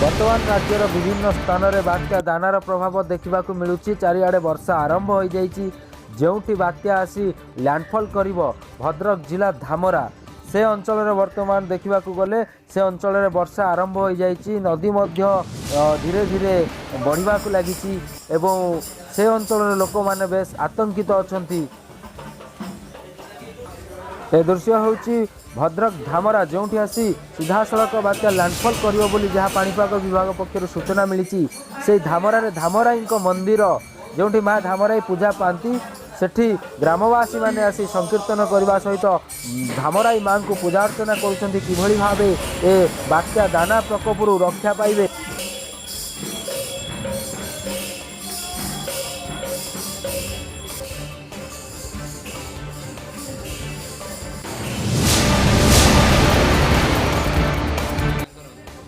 बर्तमान राज्यर विभिन्न स्थान में बात्या दानार प्रभाव देखा मिलूँ। चारिआडे वर्षा आरंभ हो जाइए। जोठी बात्या आसी लैंडफॉल करिवो भद्रक जिला धामरा से अंचल वर्तमान देखा गले से अंचल वर्षा आरंभ हो जाइए। नदी मध्य धीरे धीरे बढ़िया लगी एवं से अंचल लोक मैंने बेस आतंकित अच्छा। ए दृश्य हूँ भद्रक धामरा जोठी आसी सीधा सड़क बात्या लैंडफॉल करिवो बोली जहाँ पाणीपाग विभाग पक्षर सूचना मिली। से धामरारे धामराई मंदिर जोठी माँ धामराई पूजा पाती सेठी ग्रामवासी माने आसी संकीर्तन करने सहित धामराई माँ को पूजा अर्चना करुँच। किभली भावे ए बात्या दाना प्रकोपरू रक्षा पाइबे।